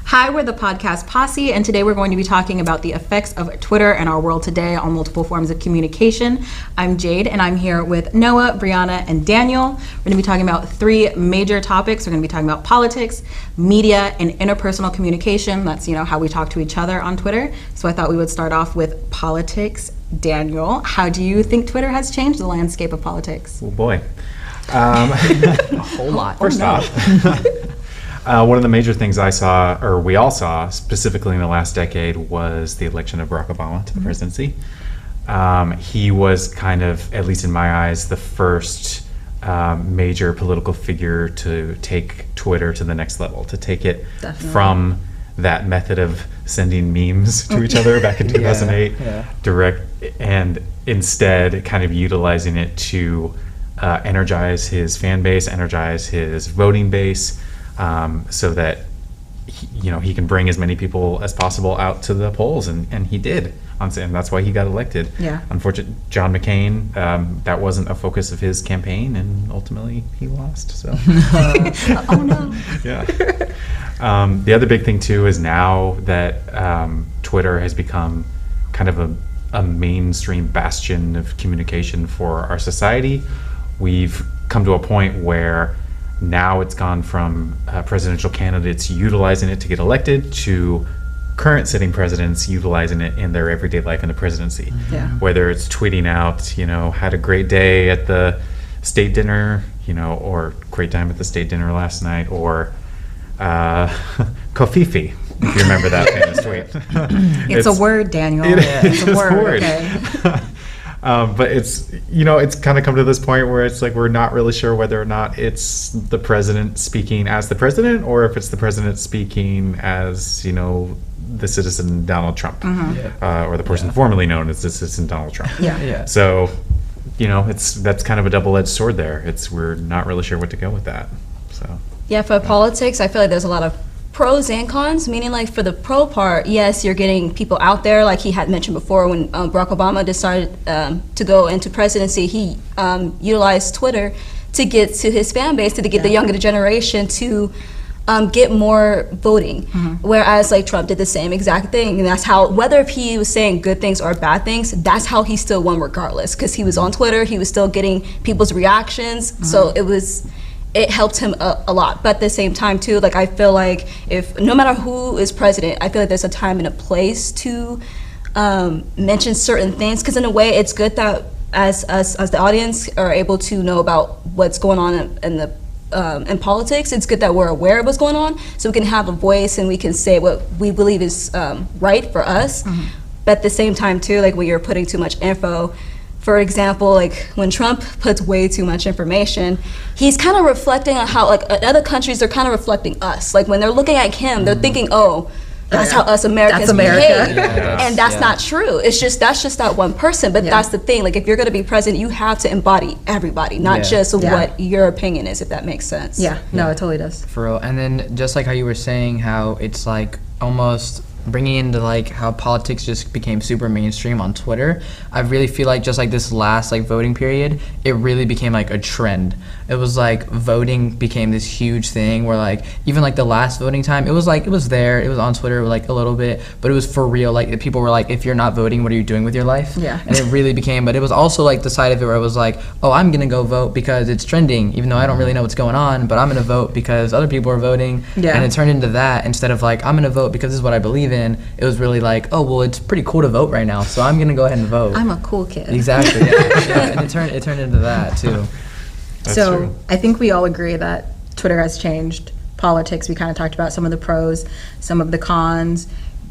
Hi, we're the podcast Posse, and today we're going to be talking about the effects of Twitter and our world today on multiple forms of communication. I'm Jade, and I'm here with Noah, Brianna, and Daniel. We're going to be talking about three major topics. We're going to be talking about politics, media, and interpersonal communication. That's, how we talk to each other on Twitter. So I thought we would start off with politics. Daniel, how do you think Twitter has changed the landscape of politics? Oh boy. A whole lot. First off, one of the major things I saw, or we all saw, specifically in the last decade, was the election of Barack Obama to the presidency. He was kind of, at least in my eyes, the first major political figure to take Twitter to the next level, to take it from that method of sending memes to each other back in 2008, direct, and instead kind of utilizing it to energize his fan base, energize his voting base, so that he can bring as many people as possible out to the polls, and he did, and that's why he got elected. Unfortunately, John McCain, that wasn't a focus of his campaign, and ultimately he lost. So oh no. The other big thing too is now that Twitter has become kind of a mainstream bastion of communication for our society. We've come to a point where now it's gone from presidential candidates utilizing it to get elected to current sitting presidents utilizing it in their everyday life in the presidency. Whether it's tweeting out, had a great day at the state dinner, or great time at the state dinner last night, or Kofifi, if you remember that famous tweet. It's a word, Daniel. It's a word. Okay. But it's kind of come to this point where it's like we're not really sure whether or not it's the president speaking as the president or if it's the president speaking as the citizen Donald Trump, or the person formerly known as the citizen Donald Trump. So that's kind of a double-edged sword there. We're not really sure what to go with that. So for politics, I feel like there's a lot of pros and cons, meaning like for the pro part, yes, you're getting people out there, like he had mentioned before when Barack Obama decided to go into presidency, he utilized Twitter to get to his fan base, to get the younger generation to get more voting, whereas like Trump did the same exact thing, and that's how, whether if he was saying good things or bad things, that's how he still won regardless, because he was on Twitter, he was still getting people's reactions, so it helped him a lot. But at the same time too, like I feel like if no matter who is president, I feel like there's a time and a place to mention certain things, because in a way it's good that as the audience are able to know about what's going on in politics, it's good that we're aware of what's going on, so we can have a voice and we can say what we believe is right for us. But at the same time too, like when you're putting too much info, for example, like when Trump puts way too much information, he's kind of reflecting on how, like in other countries, they're kind of reflecting us. Like when they're looking at him, they're thinking, oh, that's how us Americans behave. And that's not true. That's just that one person. But that's the thing. Like if you're going to be president, you have to embody everybody, not just what your opinion is, if that makes sense. No, it totally does. For real. And then just like how you were saying, how it's like almost bringing into like how politics just became super mainstream on Twitter, I really feel like just like this last like voting period, it really became like a trend. It was like voting became this huge thing where like even like the last voting time, it was there, it was on Twitter like a little bit, but it was for real. Like the people were like, if you're not voting, what are you doing with your life? And it really became, but it was also like the side of it where it was like, oh, I'm gonna go vote because it's trending, even though I don't really know what's going on, but I'm gonna vote because other people are voting. And it turned into that instead of like, I'm gonna vote because this is what I believe in. It was really like, oh well, it's pretty cool to vote right now, so I'm gonna go ahead and vote. I'm a cool kid. Exactly. And it turned into that too. So true. I think we all agree that Twitter has changed politics. We kind of talked about some of the pros, some of the cons.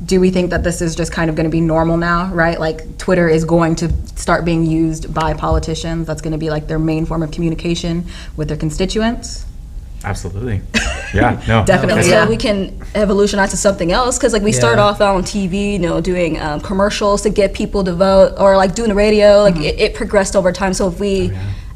Do we think that this is just kind of going to be normal now, right? Like Twitter is going to start being used by politicians. That's going to be like their main form of communication with their constituents. Absolutely. Yeah, no. Definitely. So we can evolutionize to something else, because like we start off on TV, doing commercials to get people to vote, or like doing the radio, like it progressed over time. So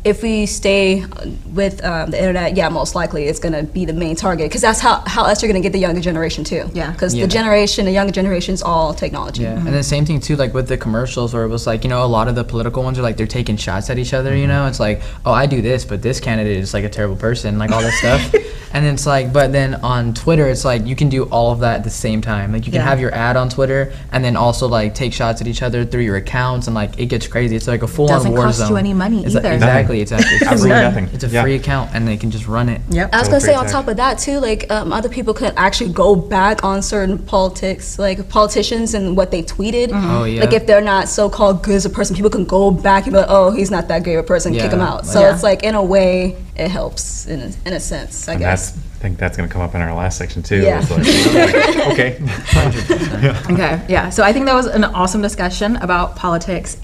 if we stay with the internet, most likely it's going to be the main target, because that's how else you're going to get the younger generation too. Because the younger generation is all technology. And the same thing too, like with the commercials, where it was like, a lot of the political ones are like they're taking shots at each other. It's like, oh, I do this, but this candidate is like a terrible person, like all this stuff. And it's like, but then on Twitter, it's like you can do all of that at the same time. Like you can Yeah. have your ad on Twitter and then also like take shots at each other through your accounts, and like it gets crazy. It's like a full-on Doesn't war cost zone. you any money It's either. exactly. It's Absolutely free. nothing. It's a Yeah. free account, and they can just run it. Yep. I was So gonna say free on tech. top of that too, like other people could actually go back on certain politics, like politicians and what they tweeted. Oh, yeah. Like if they're not so-called good as a person, people can go back and be like, oh, he's not that great of a person, kick Yeah. him out. So Yeah. it's like in a way, it helps in a sense, I And guess. I think that's going to come up in our last section too. Yeah. It's like, okay. 100%. Okay, yeah. So I think that was an awesome discussion about politics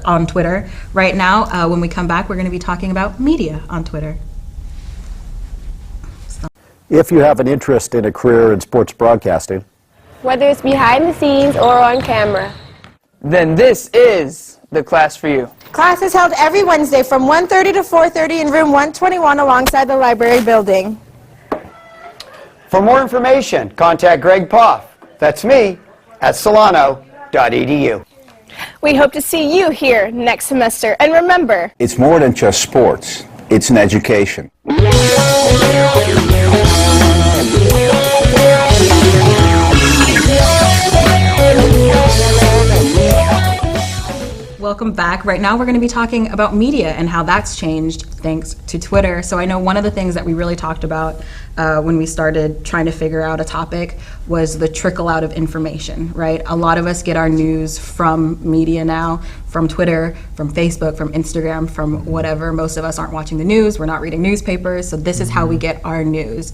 on Twitter. Right now, when we come back, we're going to be talking about media on Twitter. If you have an interest in a career in sports broadcasting, whether it's behind the scenes or on camera, then this is the class for you. class is held every Wednesday from 1:30 to 4:30 in room 121 alongside the library building. For more information, contact Greg Poff. That's me at solano.edu. We hope to see you here next semester. And remember, It's more than just sports. It's an education. Welcome back. Right now, we're going to be talking about media and how that's changed thanks to Twitter. So I know one of the things that we really talked about when we started trying to figure out a topic was the trickle out of information, right? A lot of us get our news from media now, from Twitter, from Facebook, from Instagram, from whatever. Most of us aren't watching the news. We're not reading newspapers. So this is how we get our news.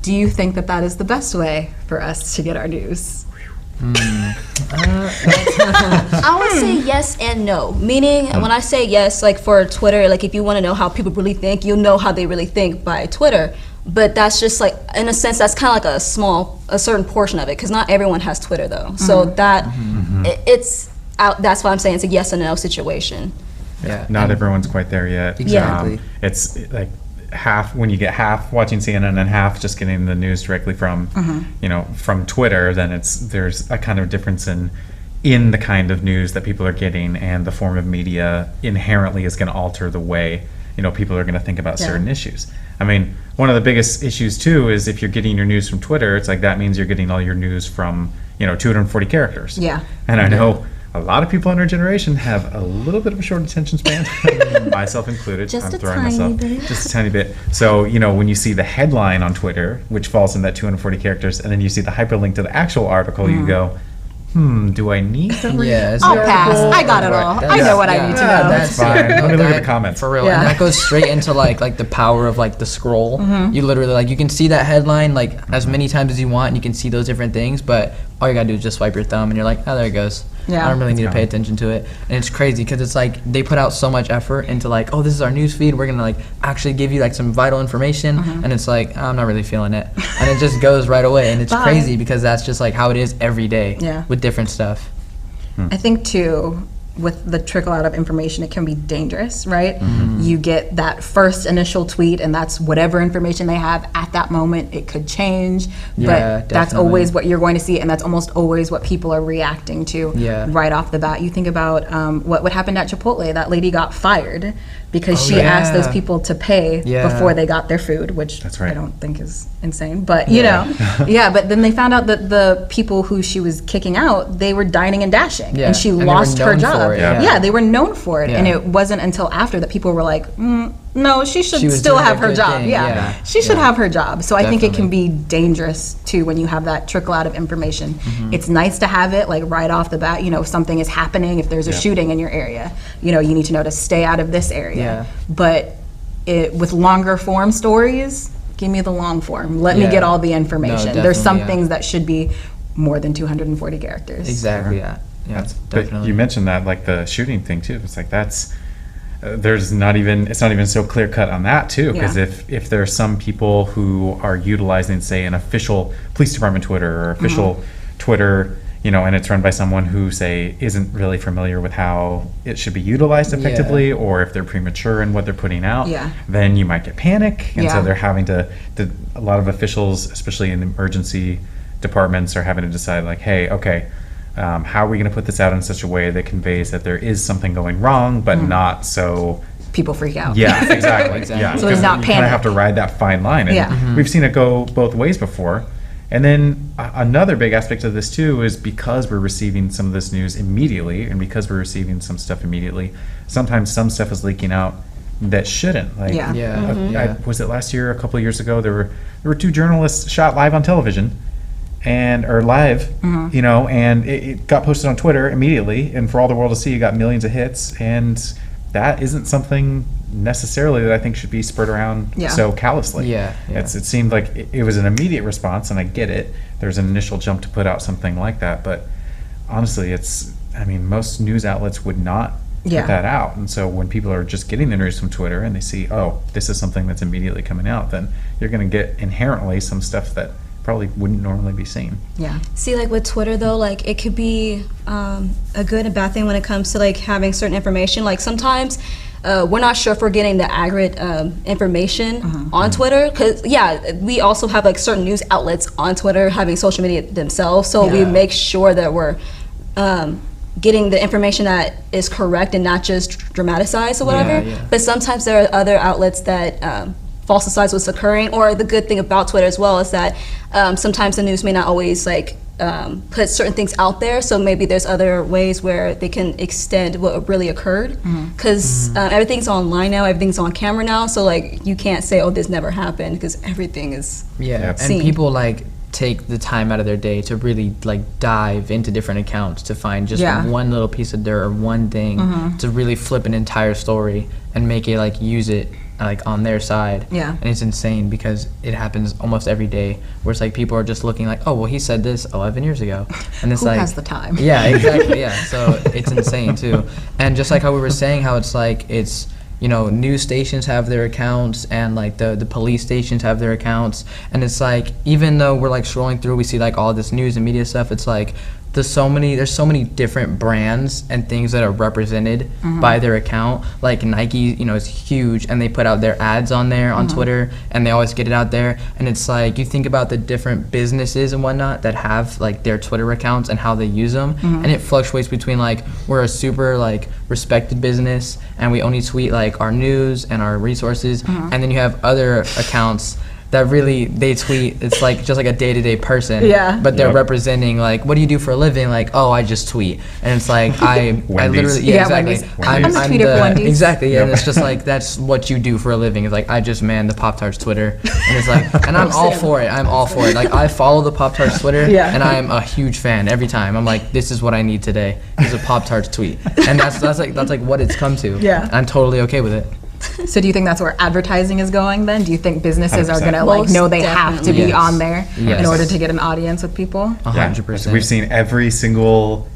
Do you think that that is the best way for us to get our news? I would say yes and no. Meaning, when I say yes, like for Twitter, like if you want to know how people really think, you'll know how they really think by Twitter. But that's just like, in a sense, that's kind of like a certain portion of it, because not everyone has Twitter though. So that it's out. That's why I'm saying it's a yes and no situation. Yeah. Not everyone's quite there yet. Exactly. It's like half, when you get half watching CNN and half just getting the news directly from from Twitter, then there's a kind of difference in the kind of news that people are getting, and the form of media inherently is going to alter the way people are going to think about certain issues. I mean, one of the biggest issues too is if you're getting your news from Twitter, it's like that means you're getting all your news from 240 characters. Yeah. And I know a lot of people in our generation have a little bit of a short attention span, myself included. Just I'm a throwing tiny myself bit. just a tiny bit. So when you see the headline on Twitter, which falls in that 240 characters, and then you see the hyperlink to the actual article, you go, do I need to read? Yeah, it's I'll very pass. cool. I got it all. I know what I need to Yeah, know. that's fine. Let me look at the comments. For real. Yeah. And that goes straight into like the power of like the scroll. You literally you can see that headline like as many times as you want, and you can see those different things, but all you gotta do is just swipe your thumb and you're like, oh, there it goes. Yeah. I don't really need to pay fine. attention to it. And it's crazy because it's like they put out so much effort into like, oh, this is our news feed. We're gonna actually give you some vital information, and it's like, I'm not really feeling it, and it just goes right away. And it's Bye. crazy because that's just how it is every day Yeah. with different stuff. I think too, with the trickle out of information, it can be dangerous, right? You get that first initial tweet, and that's whatever information they have at that moment. It could change, Yeah, but that's definitely. always what you're going to see, and that's almost always what people are reacting to Yeah. right off the bat. You think about what happened at Chipotle. That lady got fired because Oh, she asked those yeah. people to pay Yeah. before they got their food, which That's right. I don't think is insane. But yeah, but then they found out that the people who she was kicking out, they were dining and dashing, Yeah, and she and they were lost her known job. for it, Yeah, they were known for it, and Yeah. it wasn't until after that people were like, no, she should She was still doing a have her good job. thing, Yeah. yeah. She should Yeah. have her job. So I think it can Definitely. be dangerous too when you have that trickle out of information. Mm-hmm. It's nice to have it right off the bat. If something is happening, if there's a shooting in your area, you need to know to stay out of this area. Yeah. But with longer form stories, give me the long form. Let me Yeah. get all the information. No, There's some definitely, yeah. things that should be more than 240 characters. Exactly. Yeah. Yeah. But Definitely. you mentioned that the shooting thing too. It's that's it's not even so clear cut on that too, because Yeah. if there are some people who are utilizing, say, an official police department Twitter or official Twitter, and it's run by someone who, say, isn't really familiar with how it should be utilized effectively, or if they're premature in what they're putting out, Yeah. then you might get panic, and Yeah. so they're having to a lot of officials, especially in emergency departments, are having to decide hey, okay, how are we going to put this out in such a way that conveys that there is something going wrong, but not so people freak out. Yeah, exactly. Exactly. Yeah, So it's because not you kind panic. of have to ride that fine line. And Yeah. we've seen it go both ways before. And then another big aspect of this too is because we're receiving some of this news immediately, and because we're receiving some stuff immediately, sometimes some stuff is leaking out that shouldn't. Like, Yeah. Yeah. was it last year? A couple of years ago, there were two journalists shot live on television, or live, you know, and it got posted on Twitter immediately, and for all the world to see, it got millions of hits, and that isn't something necessarily that I think should be spurred around Yeah. so callously. Yeah, yeah. It seemed like it was an immediate response, and I get it. There's an initial jump to put out something like that, but honestly, most news outlets would not Yeah. put that out. And so when people are just getting the news from Twitter and they see, oh, this is something that's immediately coming out, then you're going to get inherently some stuff that probably wouldn't normally be seen. Yeah. See, like with Twitter though, like it could be a good and bad thing when it comes to like having certain information. Like sometimes we're not sure if we're getting the accurate information on Twitter, because we also have like certain news outlets on Twitter having social media themselves, so we Yeah. make sure that we're getting the information that is correct and not just dramatized or whatever. Yeah. But sometimes there are other outlets that falsifies what's occurring. Or the good thing about Twitter as well is that sometimes the news may not always like put certain things out there, so maybe there's other ways where they can extend what really occurred, because everything's online now, everything's on camera now, so like you can't say, oh, this never happened, because everything is Yeah, and seen. people like take the time out of their day to really like dive into different accounts to find just Yeah. one little piece of dirt or one thing to really flip an entire story and make it like use it like on their side. Yeah. And it's insane because it happens almost every day where it's like people are just looking like, oh well, he said this 11 years ago, and it's Who like has the time? Yeah, exactly. Yeah, so it's insane too. And just like how we were saying, how it's like it's, you know, news stations have their accounts and like the police stations have their accounts, and it's like even though we're like scrolling through, we see like all this news and media stuff, it's like there's so many different brands and things that are represented by their account. Like Nike, you know, is huge, and they put out their ads on there on Twitter, and they always get it out there. And it's like you think about the different businesses and whatnot that have like their Twitter accounts and how they use them, and it fluctuates between like we're a super like respected business and we only tweet like our news and our resources, and then you have other accounts that really they tweet, it's like just like a day-to-day person, Yeah. but they're Yep. representing like, what do you do for a living? Like, oh, I just tweet. And it's like I Wendy's. literally Yeah, exactly. Wendy's. I'm the tweeter for Wendy's. Exactly, yeah. And Yep. it's just like that's what you do for a living. It's like I just man the Pop-Tarts Twitter, and it's like, and I'm all for it. I'm all for it. Like I follow the Pop-Tarts Twitter, Yeah. and I am a huge fan every time. I'm like, this is what I need today is a Pop-Tarts tweet, and that's like what it's come to. Yeah. I'm totally okay with it. So do you think that's where advertising is going then? Do you think businesses are 100%. going to like Most know they have to be definitely. on there Yes. in order to get an audience with people? 100%. We've seen every single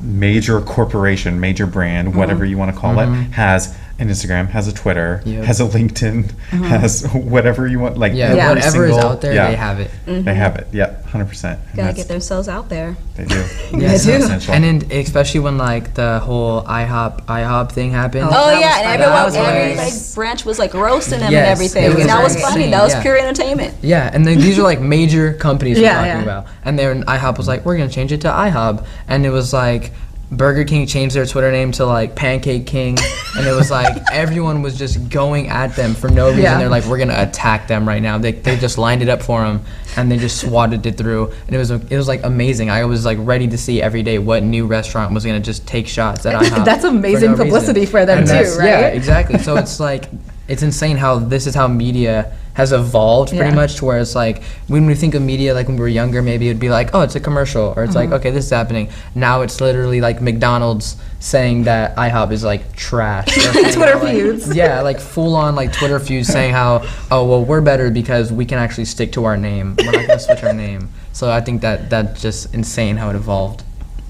major corporation, major brand, whatever you want to call it, has an Instagram, has a Twitter, Yep. has a LinkedIn, has whatever you want. Like Yeah, every whatever is single- out there, yeah, they have it. They have it. Yep, 100%. And gotta that's- get themselves out there. They do. Yeah, It's do. essential. And then especially when like the whole IHOP thing happened. Oh That yeah, was and funny. everyone, That was every hilarious. like branch was like roasting them Yes, and everything. it was And that was insane, funny. That was yeah. pure entertainment. Yeah, and these are like major companies Yeah, we're talking yeah. about. And then IHOP was like, we're gonna change it to IHOB, and it was like Burger King changed their Twitter name to like Pancake King, and it was like everyone was just going at them for no reason. Yeah. They're like, we're gonna attack them right now. They just lined it up for them, and they just swatted it through, and it was like amazing. I was like ready to see every day what new restaurant was gonna just take shots at IHOP. That's for amazing no reason. publicity for them And too, that's- Yeah, right? exactly. So it's like it's insane how this is how media has evolved pretty Yeah. much to where it's like when we think of media like when we were younger, maybe it'd be like, oh, it's a commercial, or it's like, okay, this is happening. Now it's literally like McDonald's saying that IHOP is like trash. Or saying Twitter how, like- feuds. Yeah, like full on like Twitter feuds saying how, oh well, we're better because we can actually stick to our name. We're not gonna switch our name. So I think that's just insane how it evolved.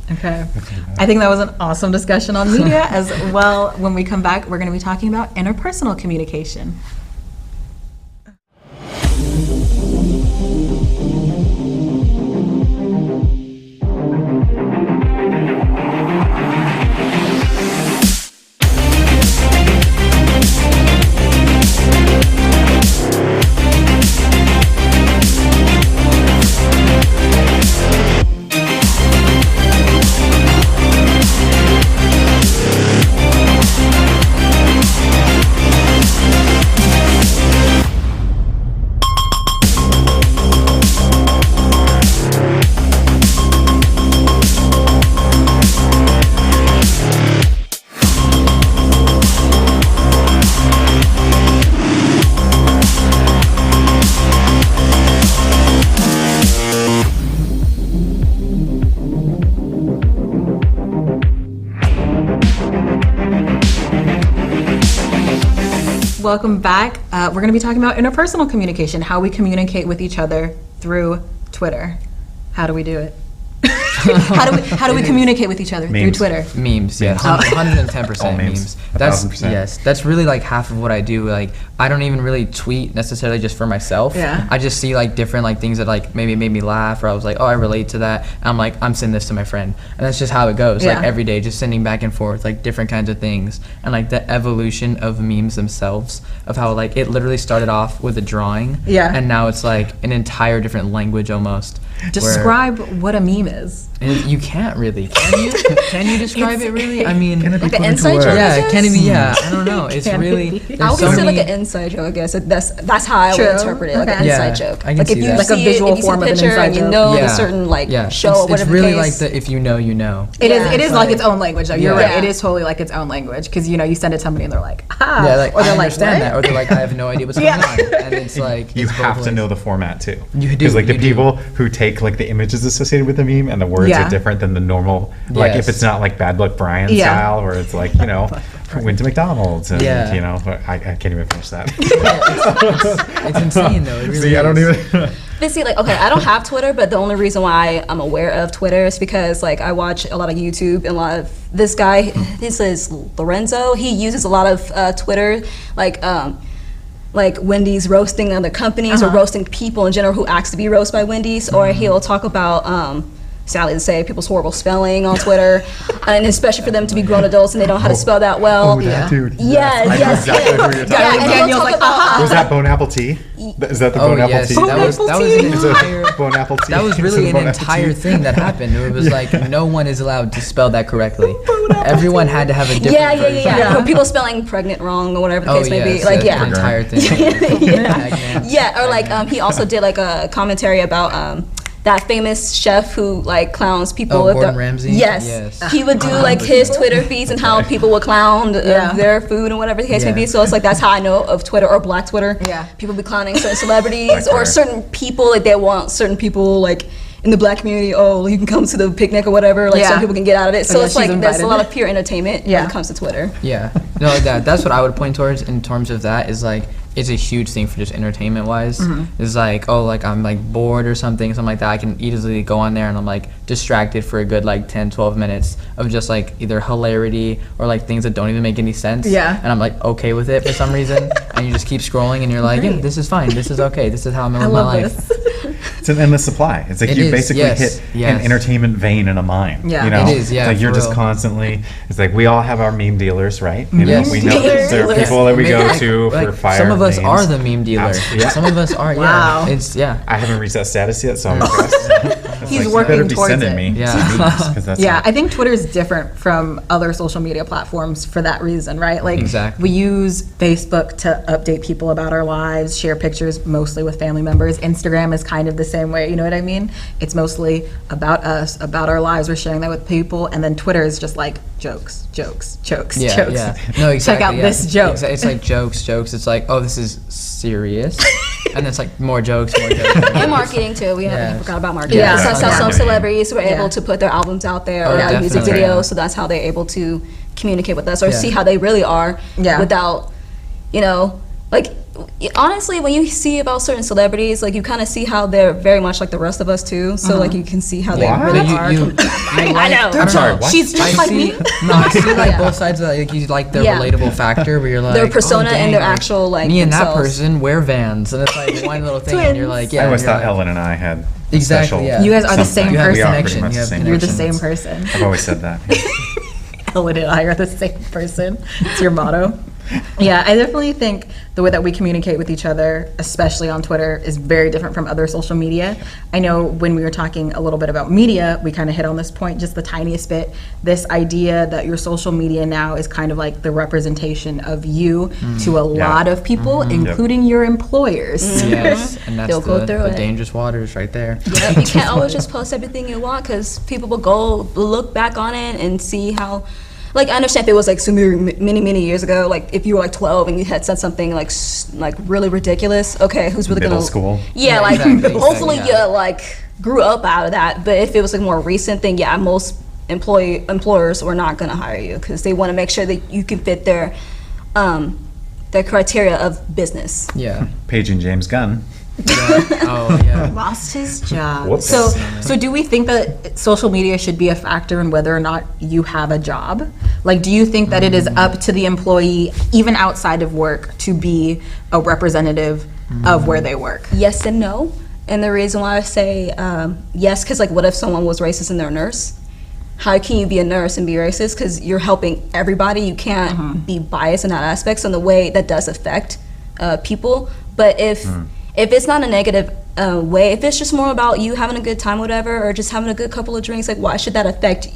Okay. I think that was an awesome discussion on media as well. When we come back, we're going to be talking about interpersonal communication. welcome back. We're going to be talking about interpersonal communication, how we communicate with each other through Twitter. How do we do it? How do we communicate with each other through Twitter? Memes, yeah, 110% memes. That's 1,000%. yes, that's really like half of what I do. Like I don't even really tweet necessarily just for myself. Yeah. I just see like different like things that like maybe made me laugh, or I was like, oh, I relate to that. And I'm like, I'm sending this to my friend, and that's just how it goes. Yeah. Like every day, just sending back and forth like different kinds of things, and like the evolution of memes themselves, of how like it literally started off with a drawing, Yeah. and now it's like an entire different language almost. Describe what a meme is. You can't really, can you? Can you describe it really? I mean, Like an inside joke, I yeah, guess? can it be? Yeah, I don't know. It's Can it really. be? I there's would so consider like many- an inside joke, I guess. That's how I True. would interpret it, like an Okay. inside Yeah, joke. I can Like see if you that. Like a see visual it, if you see form the of an picture inside and you joke. know Yeah. the certain like yeah. show it's, or whatever it's really the like case. the if you know, you know. It is. Yeah. It is like its own language, though. You're Yeah. right. It is totally like its own language because you send it to somebody and they're like, ah, Yeah, like or I they're like, understand what? that, or they're like, I have no idea what's going Yeah. on, and it's like You it's have both to ways. know the format too. You do, Because like the you do. people who take like the images associated with the meme and the words Yeah. are different than the normal. Like if Yes. it's not like Bad Luck Brian Yeah. style, where it's like went to McDonald's and Yeah. I can't even finish that. It's insane though. It really See, I don't is. even. But see, like, okay, I don't have Twitter, but the only reason why I'm aware of Twitter is because, like, I watch a lot of YouTube and a lot of this guy, this is Lorenzo, he uses a lot of Twitter, like Wendy's roasting other companies or roasting people in general who ask to be roasted by Wendy's, or he'll talk about, sadly to say, people's horrible spelling on Twitter, and especially for them to be grown adults and they don't know how to spell that well. Oh, that dude. Yeah, I know yes. exactly who you're talking Yeah, about. and he'll Daniel's talk like, about Was that Bone Apple Tea? Is that the Oh Bone Apple yes, Tea? that was an Is it entire. Bone Apple Tea? That was Is really it an Bone Apple entire Tea? thing that happened. It was like no one is allowed to spell that correctly. Everyone had to have a different yeah, version. Or people spelling pregnant wrong or whatever the Oh case may yes, be. Like, the yeah. entire thing. Yeah, or like he also did like a commentary about that famous chef who like clowns people. Oh, with Gordon their- Ramsay? Yes. Yes. He would do like his Twitter feeds and how people would clown Yeah. their food and whatever the case may be. Yeah. So it's like that's how I know of Twitter or Black Twitter. Yeah. People be clowning certain celebrities Black or Twitter. certain people, like they want certain people like in the Black community. Oh, you can come to the picnic or whatever. Like Yeah. some people can get out of it. So yeah, it's she's like there's invited. a lot of pure entertainment Yeah. when it comes to Twitter. Yeah, no, that's what I would point towards in terms of that is like it's a huge thing for just entertainment wise. It's like like I'm like bored or something like that. I can easily go on there and I'm like distracted for a good like 10-12 minutes of just like either hilarity or like things that don't even make any sense. Yeah. And I'm like okay with it for some reason, and you just keep scrolling and you're like, yeah, this is fine, this is okay, this is how I'm I living my love life. this. It's an endless supply. It's like It you is, basically yes, hit yes. an entertainment vein in a mine. Yeah. You know? It is, yeah, It's like you're for just real. constantly. It's like we all have our meme dealers, right? You know, Yes. we know Dealers. there are people that we go Maybe, to like, for fire. some of us names. are the meme dealer. Yeah. Some of us are. Wow. Yeah. It's I haven't reached that status yet, so I'm impressed. It's He's like, working you better be towards sending it. me Yeah. some memes, 'cause that's Yeah, it. I think Twitter is different from other social media platforms for that reason, right? Like, Exactly. we use Facebook to update people about our lives, share pictures mostly with family members. Instagram is kind of the same way, you know what I mean? It's mostly about us, about our lives. We're sharing that with people. And then Twitter is just like jokes, jokes, jokes, Yeah, jokes. yeah. No, exactly. Check out yeah. this joke. It's like jokes. It's like, oh, this is serious. And it's like more jokes. And marketing too. We Yeah. haven't forgot about marketing. Yeah. So some Marketing. celebrities were Yeah. able to put their albums out there Oh, or their music definitely. videos, so that's how they're able to communicate with us or Yeah. see how they really are Yeah. without, like honestly, when you see about certain celebrities, like you kind of see how they're very much like the rest of us too. So like you can see how they What? really You- are. you- I know. I'm sorry, what? She's just I like see, me. no, I see like Yeah. both sides of that. Like you like their Yeah. relatable factor where you're like Their persona oh, and dang, their like, actual, like, me and that themselves. person wear Vans, and it's like one little thing, and you're like, yeah. I always and you're thought like, Ellen and I had Exactly, special yeah. You guys are the same something. You have We are person. pretty much You the have same You're the person. same person. I've always said that. Ellen and I are the same person. It's your motto. Yeah, I definitely think the way that we communicate with each other, especially on Twitter, is very different from other social media. I know when we were talking a little bit about media, we kind of hit on this point just the tiniest bit. This idea that your social media now is kind of like the representation of you to a lot of people, including your employers. Yes, and that's They'll go through the it. dangerous waters right there. Yep, you can't always just post everything you want because people will go look back on it and see how. Like I understand if it was like so many years ago, like if you were like 12 and you had said something like really ridiculous. Okay, who's really Middle gonna? school. Yeah, like exactly, hopefully yeah. you like grew up out of that. But if it was like more recent thing, yeah, most employers were not gonna hire you because they want to make sure that you can fit their the criteria of business. Yeah. Paging James Gunn. Oh yeah. Lost his job. Whoops. So do we think that social media should be a factor in whether or not you have a job? Like, do you think that it is up to the employee, even outside of work, to be a representative of where they work? Yes and no. And the reason why I say yes, because like, what if someone was racist and they're a nurse? How can you be a nurse and be racist? Because you're helping everybody. You can't be biased in that aspect. So in the way that does affect people. But if it's not a negative way, if it's just more about you having a good time, whatever, or just having a good couple of drinks, like, why should that affect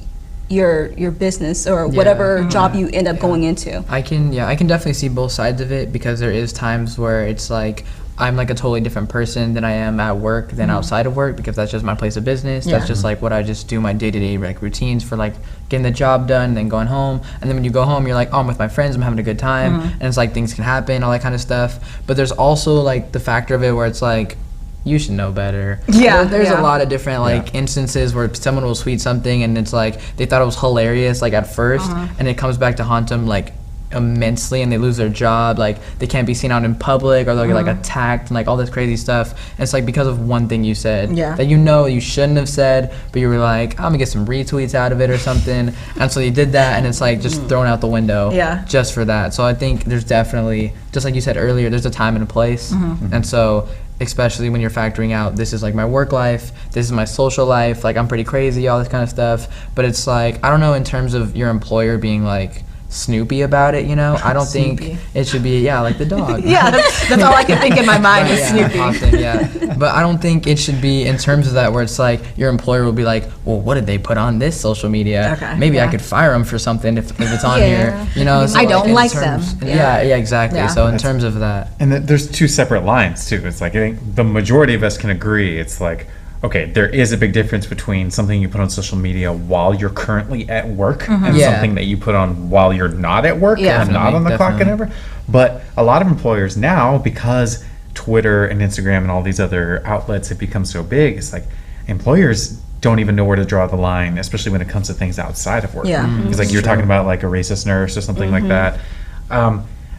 your business or whatever job you end up going into? I can definitely see both sides of it, because there is times where it's like I'm like a totally different person than I am at work than outside of work, because that's just my place of business. That's just like what I just do, my day-to-day like routines for like getting the job done, then going home. And then when you go home, you're like, oh, I'm with my friends, I'm having a good time. And it's like things can happen, all that kind of stuff. But there's also like the factor of it where it's like, you should know better. Yeah, There's yeah. a lot of different like instances where someone will tweet something and it's like they thought it was hilarious like at first, and it comes back to haunt them like immensely, and they lose their job, like they can't be seen out in public, or they'll get like attacked and like all this crazy stuff. And it's like because of one thing you said that you shouldn't have said, but you were like, I'm gonna get some retweets out of it or something, and so you did that, and it's like just thrown out the window just for that. So I think there's definitely, just like you said earlier, there's a time and a place. And so especially when you're factoring out, this is like my work life, this is my social life, like I'm pretty crazy, all this kind of stuff. But it's like, I don't know, in terms of your employer being like Snoopy about it, you know, I don't think it should be, like the dog. That's all I can think in my mind is Snoopy. Often, but I don't think it should be in terms of that where it's like your employer will be like, well, what did they put on this social media? Maybe I could fire them for something if it's on here, you know. So I don't in like terms, them. Exactly. Yeah. So in terms of that, And there's two separate lines too. It's like, I think the majority of us can agree. It's like, okay, there is a big difference between something you put on social media while you're currently at work and something that you put on while you're not at work and not on the clock and ever. But a lot of employers now, because Twitter and Instagram and all these other outlets have become so big, it's like employers don't even know where to draw the line, especially when it comes to things outside of work. It's like you're talking about like a racist nurse or something like that.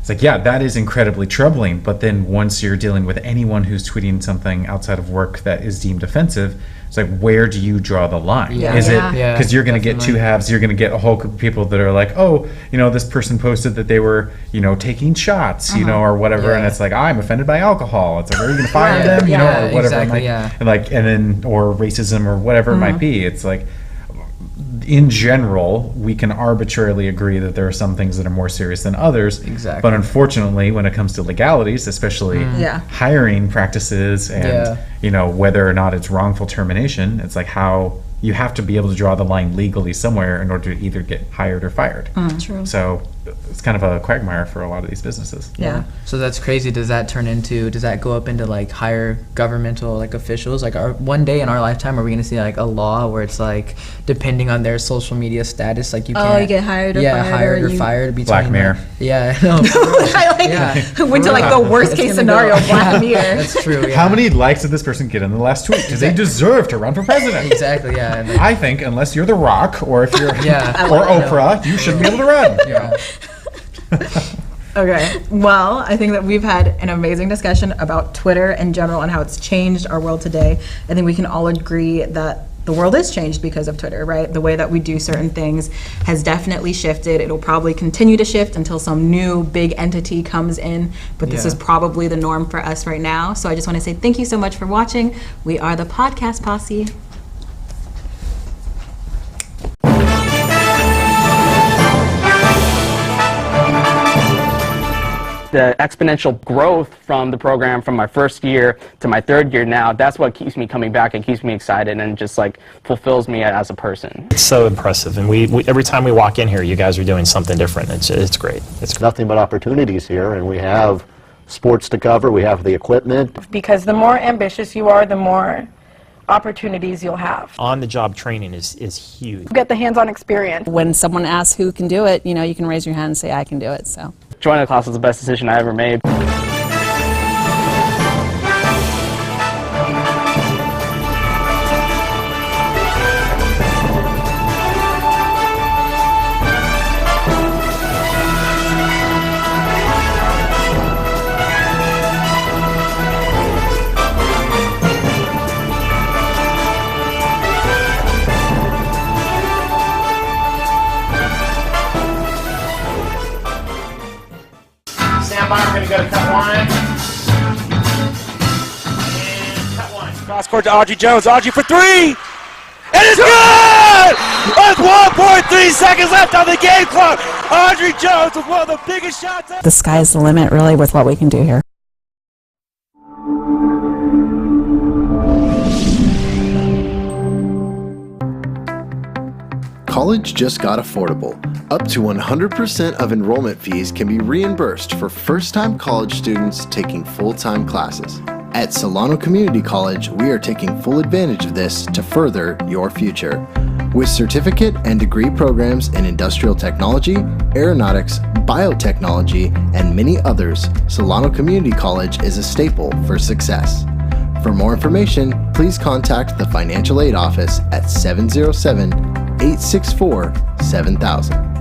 It's like, that is incredibly troubling. But then once you're dealing with anyone who's tweeting something outside of work that is deemed offensive, it's like, where do you draw the line? Is it because you're going to get two halves? You're going to get a whole group of people that are like, oh, you know, this person posted that they were, you know, taking shots, you know, or whatever, and it's like, I'm offended by alcohol. It's like, are you going to fire them? You know, or whatever. And then or racism or whatever it might be. It's like, in general, we can arbitrarily agree that there are some things that are more serious than others. But unfortunately, when it comes to legalities, especially hiring practices and you know, whether or not it's wrongful termination, it's like how you have to be able to draw the line legally somewhere in order to either get hired or fired. True. So it's kind of a quagmire for a lot of these businesses. So that's crazy. Does that go up into like higher governmental like officials? Like, one day in our lifetime, are we going to see like a law where it's like, depending on their social media status, like you can't, you get hired or fired. hired or fired between Black Mirror. I went to like the worst case scenario, Black Mirror. That's true. How many likes did this person get in the last tweet? Do they deserve to run for president? Exactly. I think unless you're The Rock or if you're or Oprah, you shouldn't be able to run. Okay, well, I think that we've had an amazing discussion about Twitter in general and how it's changed our world today. I think we can all agree that the world is changed because of Twitter, right? The way that we do certain things has definitely shifted. It'll probably continue to shift until some new big entity comes in, but this is probably the norm for us right now. So I just want to say thank you so much for watching. We are the Podcast Posse. The exponential growth from the program from my first year to my third year now, that's what keeps me coming back and keeps me excited and just like fulfills me as a person. It's so impressive, and we every time we walk in here, you guys are doing something different. It's great. It's Nothing but opportunities here, and we have sports to cover, we have the equipment. Because the more ambitious you are, the more opportunities you'll have. On-the-job training is huge. Get the hands-on experience. When someone asks who can do it, you know, you can raise your hand and say, I can do it, so. Joining the class was the best decision I ever made. Cross court to Audrey Jones. Audrey for three. It is good! With 1.3 seconds left on the game clock. Audrey Jones with one of the biggest shots ever. The sky's the limit, really, with what we can do here. College just got affordable. Up to 100% of enrollment fees can be reimbursed for first-time college students taking full-time classes. At Solano Community College, we are taking full advantage of this to further your future. With certificate and degree programs in industrial technology, aeronautics, biotechnology, and many others, Solano Community College is a staple for success. For more information, please contact the Financial Aid Office at 707-864-7000.